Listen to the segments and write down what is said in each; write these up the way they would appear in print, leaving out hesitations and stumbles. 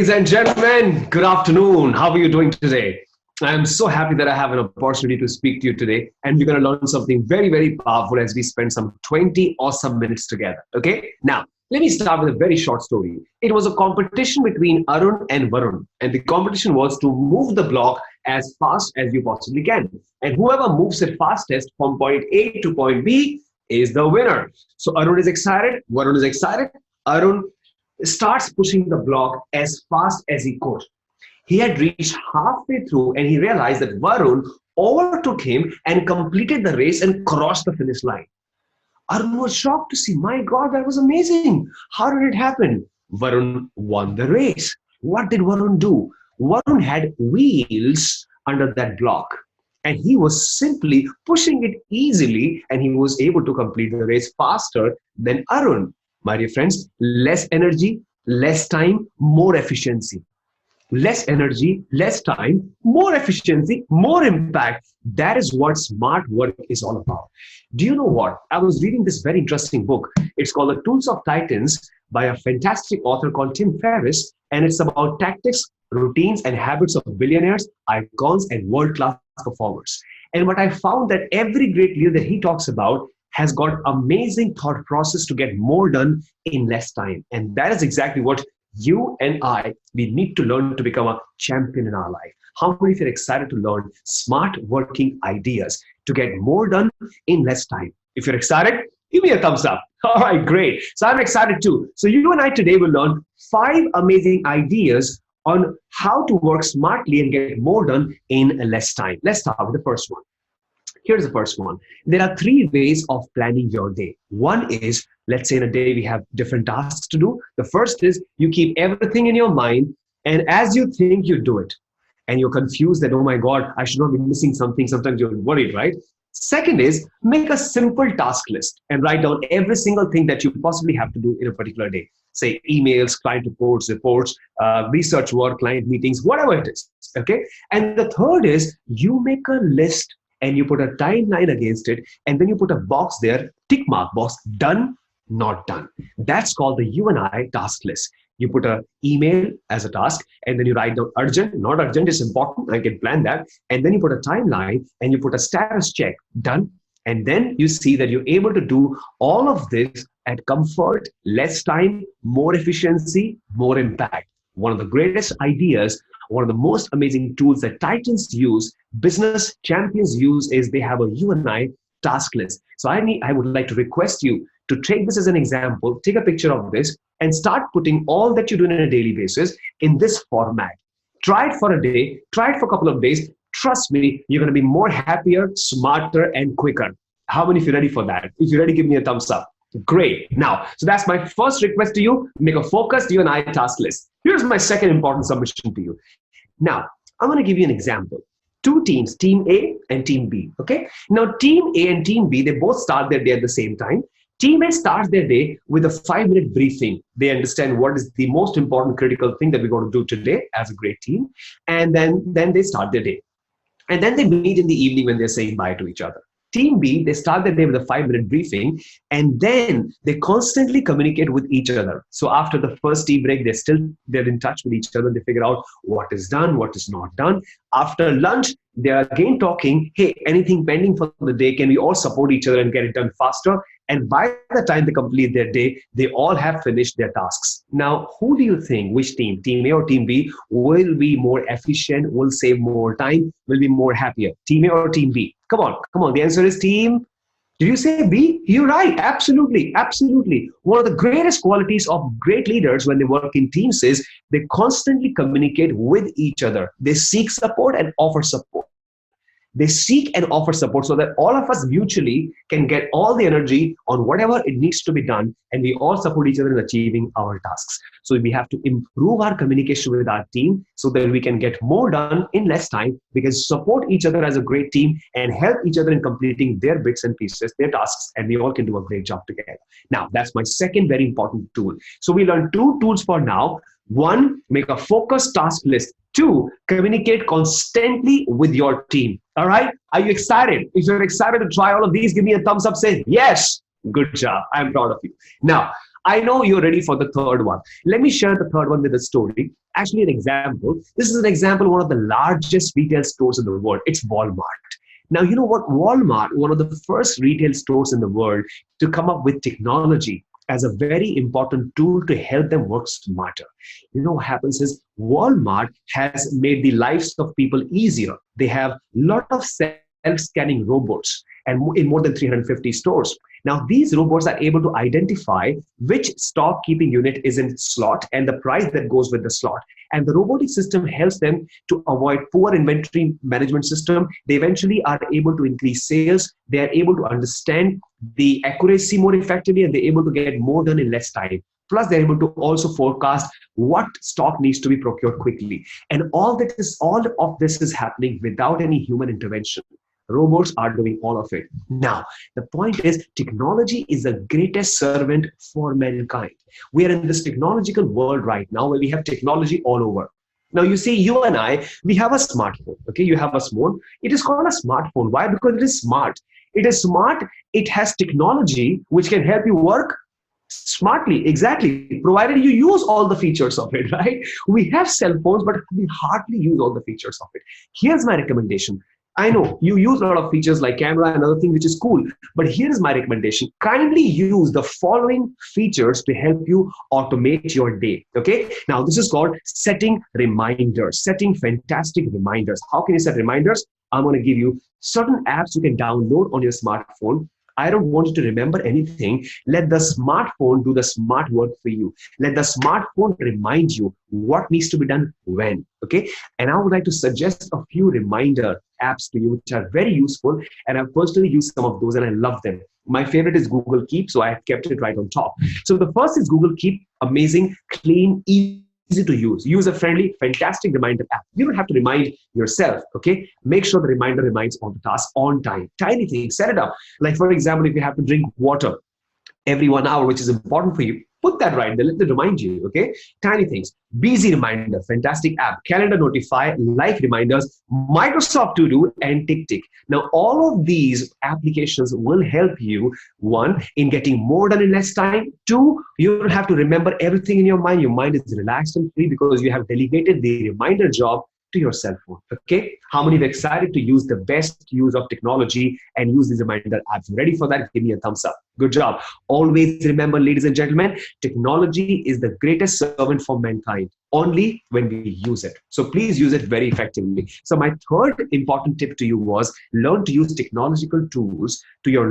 Ladies and gentlemen, good afternoon. How are you doing today? I am so happy that I have an opportunity to speak to you today, and we're going to learn something very, very powerful as we spend some 20 awesome minutes together. Okay? Now, let me start with a very short story. It was a competition between Arun and Varun, and the competition was to move the block as fast as you possibly can. And whoever moves it fastest from point A to point B is the winner. So Arun is excited, Varun is excited. Arun starts pushing the block as fast as he could. He had reached halfway through and he realized that Varun overtook him and completed the race and crossed the finish line. Arun was shocked to see, my God, that was amazing. How did it happen? Varun won the race. What did Varun do? Varun had wheels under that block and he was simply pushing it easily and he was able to complete the race faster than Arun. My dear friends, less energy, less time, more efficiency. Less energy, less time, more efficiency, more impact. That is what smart work is all about. Do you know what? I was reading this very interesting book. It's called The Tools of Titans by a fantastic author called Tim Ferriss, and it's about tactics, routines, and habits of billionaires, icons, and world-class performers. And what I found that every great leader that he talks about has got amazing thought process to get more done in less time. And that is exactly what you and I, we need to learn to become a champion in our life. How many of you are excited to learn smart working ideas to get more done in less time? If you're excited, give me a thumbs up. All right, great. So I'm excited too. So you and I today will learn 5 amazing ideas on how to work smartly and get more done in less time. Let's start with the first one. Here's the first one. There are 3 ways of planning your day. One is, let's say in a day we have different tasks to do. The first is you keep everything in your mind, and as you think, you do it. And you're confused that, oh my God, I should not be missing something. Sometimes you're worried, right? Second is make a simple task list and write down every single thing that you possibly have to do in a particular day. Say emails, client reports, research work, client meetings, whatever it is. Okay. And the third is you make a list and you put a timeline against it, and then you put a box there, tick mark box, done, not done. That's called the you and I task list. You put an email as a task, and then you write down urgent, not urgent is important, I can plan that. And then you put a timeline and you put a status check, done. And then you see that you're able to do all of this at comfort, less time, more efficiency, more impact. One of the greatest ideas, one of the most amazing tools that Titans use, business champions use, is they have a you and I task list. So I would like to request you to take this as an example, take a picture of this and start putting all that you do on a daily basis in this format. Try it for a day, try it for a couple of days. Trust me, you're going to be more happier, smarter, and quicker. How many of you are ready for that? If you're ready, give me a thumbs up. Great. Now, so that's my first request to you. Make a focused you and I task list. Here's my second important submission to you. Now, I'm going to give you an example. 2 teams, Team A and Team B. Okay. Now, Team A and Team B, they both start their day at the same time. Team A starts their day with a 5-minute briefing. They understand what is the most important critical thing that we're going to do today as a great team. And then they start their day. And then they meet in the evening when they're saying bye to each other. Team B, they start their day with a 5-minute briefing, and then they constantly communicate with each other. So after the first tea break, they're in touch with each other. They figure out what is done, what is not done. After lunch, they're again talking, hey, anything pending for the day, can we all support each other and get it done faster? And by the time they complete their day, they all have finished their tasks. Now, who do you think, which team, Team A or Team B, will be more efficient, will save more time, will be more happier? Team A or Team B? Come on. The answer is Team. Did you say B? You're right. Absolutely. One of the greatest qualities of great leaders when they work in teams is they constantly communicate with each other. They seek support and offer support. They seek and offer support so that all of us mutually can get all the energy on whatever it needs to be done, and we all support each other in achieving our tasks. So we have to improve our communication with our team so that we can get more done in less time. We can support each other as a great team and help each other in completing their bits and pieces, their tasks, and we all can do a great job together. Now, that's my second very important tool. So we learned 2 tools for now. 1, make a focused task list. 2, communicate constantly with your team. All right? Are you excited? If you're excited to try all of these, give me a thumbs up. Say, yes, good job. I'm proud of you. Now, I know you're ready for the third one. Let me share the third one with a story. Actually, an example. This is an example of one of the largest retail stores in the world. It's Walmart. Now, you know what? Walmart, one of the first retail stores in the world to come up with technology as a very important tool to help them work smarter. You know what happens is Walmart has made the lives of people easier. They have a lot of self-scanning robots and in more than 350 stores. Now, these robots are able to identify which stock keeping unit is in slot and the price that goes with the slot. And the robotic system helps them to avoid poor inventory management system. They eventually are able to increase sales. They are able to understand the accuracy more effectively, and they're able to get more done in less time. Plus, they're able to also forecast what stock needs to be procured quickly. And all of this is happening without any human intervention. Robots are doing all of it. Now, the point is, technology is the greatest servant for mankind. We are in this technological world right now where we have technology all over. Now, you see, you and I, we have a smartphone. Okay, you have a smartphone. It is called a smartphone. Why? Because it is smart. It is smart. It has technology which can help you work smartly, exactly, provided you use all the features of it, right? We have cell phones, but we hardly use all the features of it. Here's my recommendation. I know you use a lot of features like camera and other thing, which is cool. But here is my recommendation. Kindly use the following features to help you automate your day. Okay. Now, this is called setting reminders, setting fantastic reminders. How can you set reminders? I'm going to give you certain apps you can download on your smartphone. I don't want you to remember anything. Let the smartphone do the smart work for you. Let the smartphone remind you what needs to be done when. Okay. And I would like to suggest a few reminder apps to you, which are very useful. And I've personally used some of those and I love them. My favorite is Google Keep, so I have kept it right on top. So the first is Google Keep, amazing, clean, easy to use, user-friendly, fantastic reminder app. You don't have to remind yourself, okay? Make sure the reminder reminds on the task on time. Tiny things, set it up. Like for example, if you have to drink water every 1 hour, which is important for you, put that right there. Let it remind you, okay? Tiny things. Busy Reminder, fantastic app. Calendar Notify, like reminders, Microsoft To Do, and Tick. Now, all of these applications will help you, one, in getting more done in less time. Two, you don't have to remember everything in your mind. Your mind is relaxed and free because you have delegated the reminder job to your cell phone. Okay. How many are excited to use the best use of technology and use these reminder apps? Ready for that? Give me a thumbs up. Good job. Always remember, ladies and gentlemen, technology is the greatest servant for mankind only when we use it. So please use it very effectively. So my third important tip to you was learn to use technological tools to your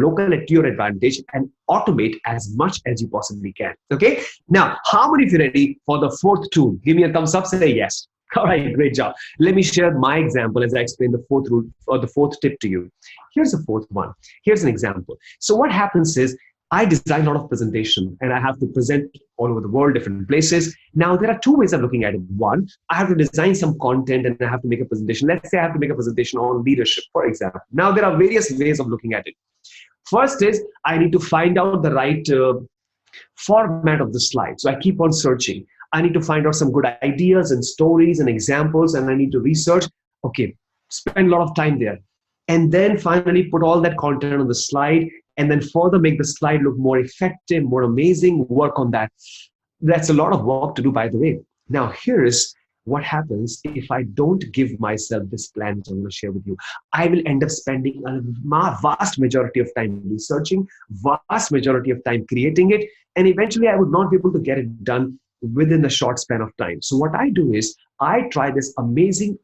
advantage and automate as much as you possibly can. Okay. Now, how many of you ready for the fourth tool? Give me a thumbs up. Say yes. All right, great job. Let me share my example as I explain the fourth rule or the fourth tip to you. Here's the fourth one. Here's an example. So what happens is I design a lot of presentation and I have to present all over the world, different places. Now, there are two ways of looking at it. One, I have to design some content and I have to make a presentation. Let's say I have to make a presentation on leadership, for example. Now, there are various ways of looking at it. First is I need to find out the right format of the slide. So I keep on searching. I need to find out some good ideas and stories and examples, and I need to research. Okay, spend a lot of time there. And then finally put all that content on the slide and then further make the slide look more effective, more amazing, work on that. That's a lot of work to do, by the way. Now, here's what happens if I don't give myself this plan that I'm going to share with you. I will end up spending a vast majority of time researching, vast majority of time creating it, and eventually I would not be able to get it done within a short span of time. So what I do is I try this amazing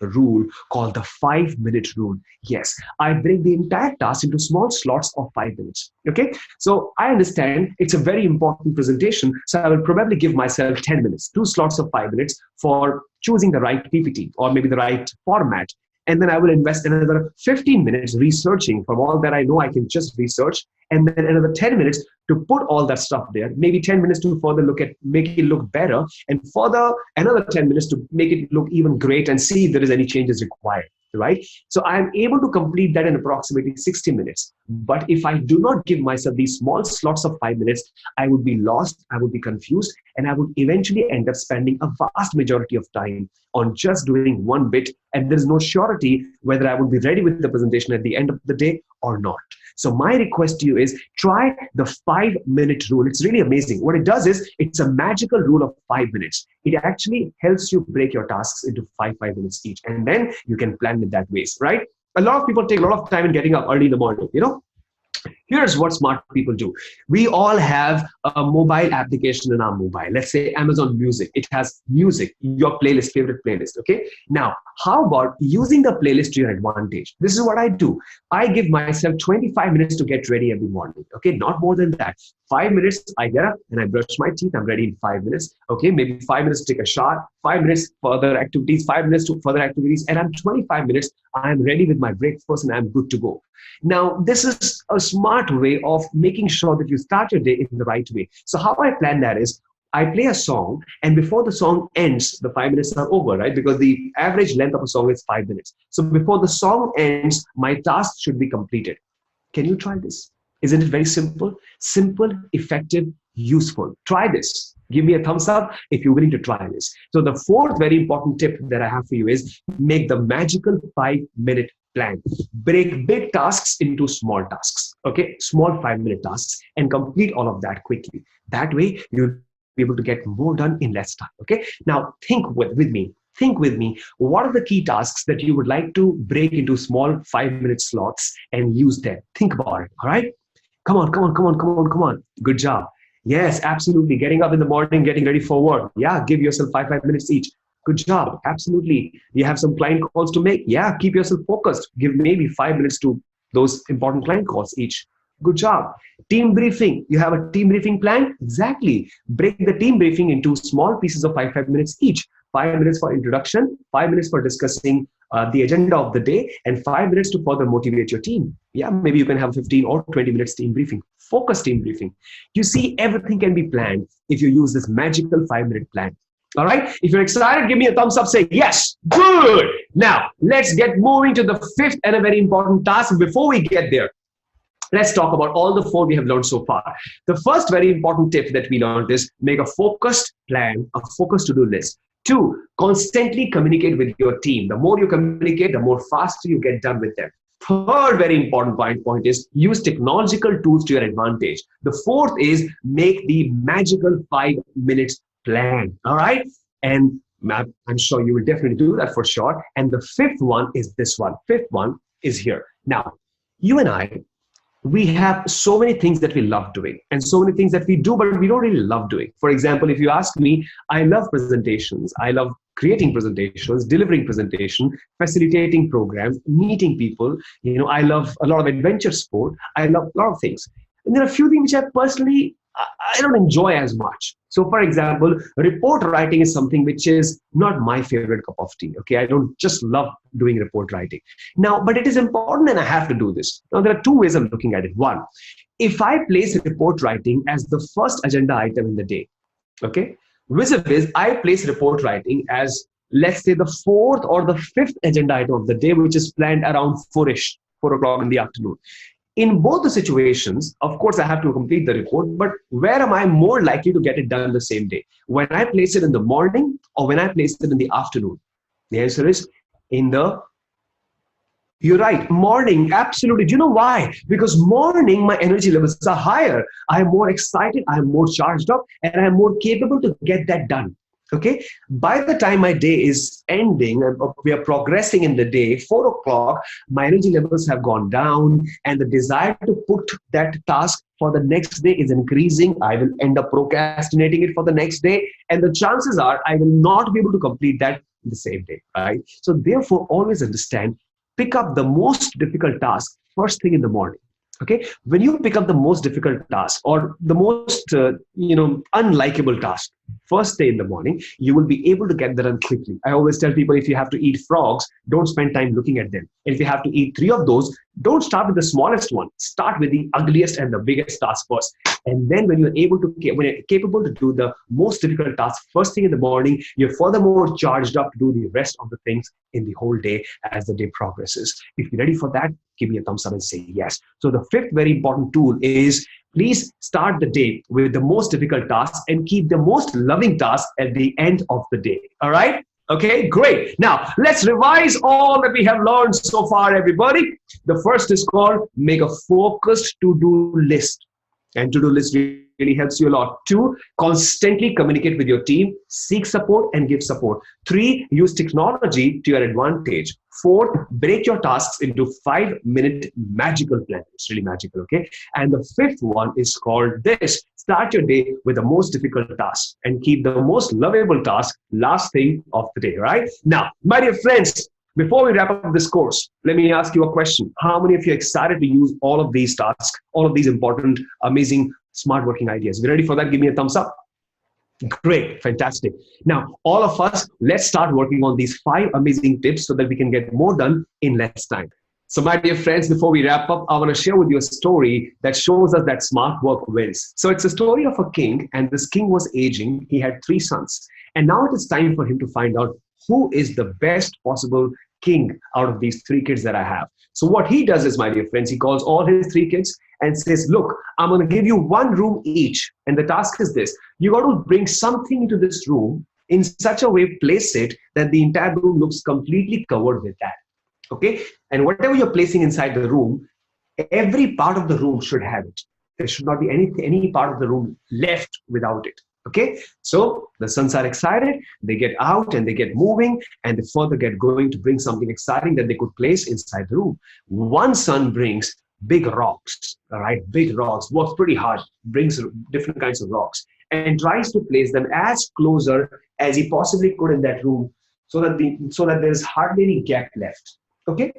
rule called the 5-minute rule. Yes, I break the entire task into small slots of 5 minutes. Okay, so I understand it's a very important presentation. So I will probably give myself 10 minutes, 2 slots of 5 minutes for choosing the right PPT or maybe the right format. And then I will invest another 15 minutes researching from all that I know I can just research. And then another 10 minutes to put all that stuff there. Maybe 10 minutes to further make it look better. And further another 10 minutes to make it look even great and see if there is any changes required. Right? So I'm able to complete that in approximately 60 minutes. But if I do not give myself these small slots of 5 minutes, I would be lost, I would be confused, and I would eventually end up spending a vast majority of time on just doing one bit. And there's no surety whether I would be ready with the presentation at the end of the day or not. So my request to you is try the 5 minute rule. It's really amazing. What it does is it's a magical rule of 5 minutes. It actually helps you break your tasks into 5 minutes each. And then you can plan it that ways, right? A lot of people take a lot of time in getting up early in the morning, Here's what smart people do. We all have a mobile application in our mobile. Let's say Amazon Music. It has music, your playlist, favorite playlist. Okay. Now, how about using the playlist to your advantage? This is what I do. I give myself 25 minutes to get ready every morning. Okay. Not more than that. 5 minutes, I get up and I brush my teeth. I'm ready in 5 minutes. Okay. Maybe 5 minutes to take a shower, 5 minutes further activities, 5 minutes to further activities. And I'm 25 minutes. I'm ready with my breakfast and I'm good to go. Now, this is a smart way of making sure that you start your day in the right way. So how I plan that is I play a song, and before the song ends, the 5 minutes are over, right? Because the average length of a song is 5 minutes. So before the song ends, my task should be completed. Can you try this? Isn't it very simple? Simple, effective, useful. Try this. Give me a thumbs up if you're willing to try this. So the fourth very important tip that I have for you is make the magical 5 minute plan. Break big tasks into small tasks, okay? Small 5 minute tasks, and complete all of that quickly. That way, you'll be able to get more done in less time, okay? Now, think with me. Think with me, what are the key tasks that you would like to break into small 5 minute slots and use them? Think about it, all right? Come on. Good job. Yes, absolutely. Getting up in the morning, getting ready for work. Yeah, give yourself 5 minutes each. Good job. Absolutely. You have some client calls to make. Yeah, keep yourself focused. Give maybe 5 minutes to those important client calls each. Good job. Team briefing. You have a team briefing plan? Exactly. Break the team briefing into small pieces of 5 minutes each. 5 minutes for introduction, 5 minutes for discussing the agenda of the day, and 5 minutes to further motivate your team. Yeah, maybe you can have 15 or 20 minutes team briefing, focus team briefing. You see, everything can be planned if you use this magical 5 minute plan. All right. If you're excited, give me a thumbs up. Say yes. Good. Now, let's get moving to the fifth and a very important task. Before we get there, let's talk about all the four we have learned so far. The first very important tip that we learned is make a focused plan, a focused to-do list. 2, constantly communicate with your team. The more you communicate, the more faster you get done with them. Third very important point is use technological tools to your advantage. The fourth is make the magical 5 minutes plan. All right. And I'm sure you will definitely do that for sure. And the fifth one is this one. Fifth one is here. Now, you and I, we have so many things that we love doing and so many things that we do, but we don't really love doing. For example, if you ask me, I love presentations. I love creating presentations, delivering presentation, facilitating programs, meeting people. I love a lot of adventure sport. I love a lot of things. And there are a few things which I don't enjoy as much. So for example, report writing is something which is not my favorite cup of tea. Okay. I don't just love doing report writing. Now, but it is important and I have to do this. Now, there are two ways of looking at it. One, if I place report writing as the first agenda item in the day, okay, vis-a-vis, I place report writing as, let's say, the fourth or the fifth agenda item of the day, which is planned around 4 o'clock in the afternoon. In both the situations, of course, I have to complete the report, but where am I more likely to get it done the same day? When I place it in the morning or when I place it in the afternoon? The answer is you're right, morning, absolutely. Do you know why? Because morning, my energy levels are higher. I'm more excited, I'm more charged up, and I'm more capable to get that done. Okay. By the time my day is ending, we are progressing in the day, 4 o'clock, my energy levels have gone down and the desire to put that task for the next day is increasing. I will end up procrastinating it for the next day. And the chances are I will not be able to complete that the same day, right? So therefore, always understand, pick up the most difficult task first thing in the morning. Okay, when you pick up the most difficult task or the most unlikable task first day in the morning, you will be able to get that done quickly. I always tell people, if you have to eat frogs, don't spend time looking at them. And if you have to eat 3 of those, don't start with the smallest one. Start with the ugliest and the biggest task first. And then when you're capable to do the most difficult task first thing in the morning, you're furthermore charged up to do the rest of the things in the whole day as the day progresses. If you're ready for that, give me a thumbs up and say yes. So the fifth very important tool is, please start the day with the most difficult tasks and keep the most loving tasks at the end of the day. All right? Okay, great. Now, let's revise all that we have learned so far, everybody. The first is called make a focused to-do list. And to-do list really helps you a lot. Two, constantly communicate with your team, seek support and give support. Three, use technology to your advantage. Four, break your tasks into 5-minute magical plan. It's really magical, okay? And the fifth one is called this. Start your day with the most difficult task and keep the most lovable task last thing of the day, right? Now, my dear friends, before we wrap up this course, let me ask you a question. How many of you are excited to use all of these tasks, all of these important, amazing, smart working ideas? You ready for that? Give me a thumbs up. Great, fantastic. Now, all of us, let's start working on these 5 amazing tips so that we can get more done in less time. So, my dear friends, before we wrap up, I want to share with you a story that shows us that smart work wins. So, it's a story of a king, and this king was aging. He had 3 sons. And now it is time for him to find out who is the best possible king out of these 3 kids that I have. So, what he does is, my dear friends, he calls all his 3 kids and says, look, I'm going to give you 1 room each. And the task is this. You got to bring something into this room in such a way, place it that the entire room looks completely covered with that. Okay? And whatever you're placing inside the room, every part of the room should have it. There should not be any part of the room left without it. Okay? So the sons are excited. They get out and they get moving and they further get going to bring something exciting that they could place inside the room. One son brings big rocks, all right? Big rocks, works pretty hard, brings different kinds of rocks and tries to place them as closer as he possibly could in that room so that there's hardly any gap left. Okay?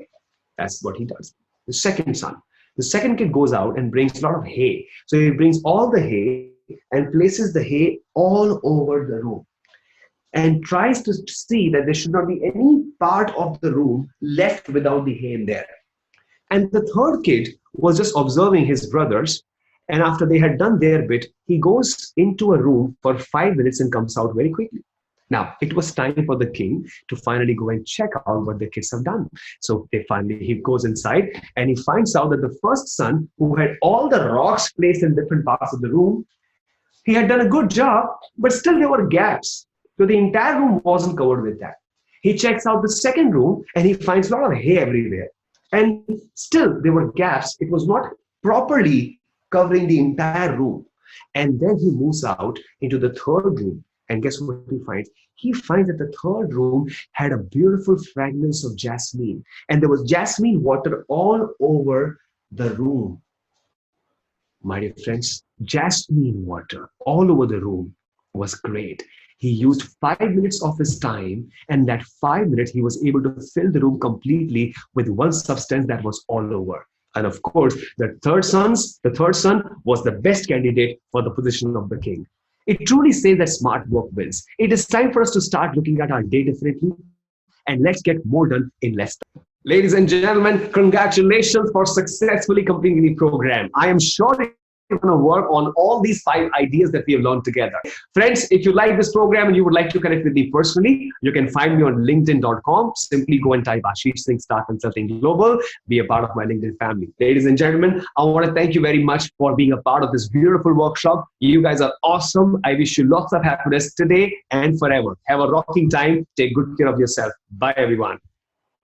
That's what he does. The second kid goes out and brings a lot of hay. So he brings all the hay and places the hay all over the room and tries to see that there should not be any part of the room left without the hay in there. And the third kid was just observing his brothers. And after they had done their bit, he goes into a room for 5 minutes and comes out very quickly. Now, it was time for the king to finally go and check out what the kids have done. So he goes inside and he finds out that the first son, who had all the rocks placed in different parts of the room, he had done a good job, but still there were gaps. So the entire room wasn't covered with that. He checks out the second room and he finds a lot of hay everywhere. And still there were gaps. It was not properly covering the entire room. And then he moves out into the third room. And guess what he finds? He finds that the third room had a beautiful fragrance of jasmine. And there was jasmine water all over the room. My dear friends, jasmine water all over the room was great. He used 5 minutes of his time, and that 5 minutes he was able to fill the room completely with one substance that was all over. And of course, the third son was the best candidate for the position of the king. It truly says that smart work wins. It is time for us to start looking at our day differently, and let's get more done in less time. Ladies and gentlemen, congratulations for successfully completing the program. I am sure you're going to work on all these 5 ideas that we have learned together. Friends, if you like this program and you would like to connect with me personally, you can find me on linkedin.com. Simply go and type Ashish Singh Star Consulting Global. Be a part of my LinkedIn family. Ladies and gentlemen, I want to thank you very much for being a part of this beautiful workshop. You guys are awesome. I wish you lots of happiness today and forever. Have a rocking time. Take good care of yourself. Bye, everyone.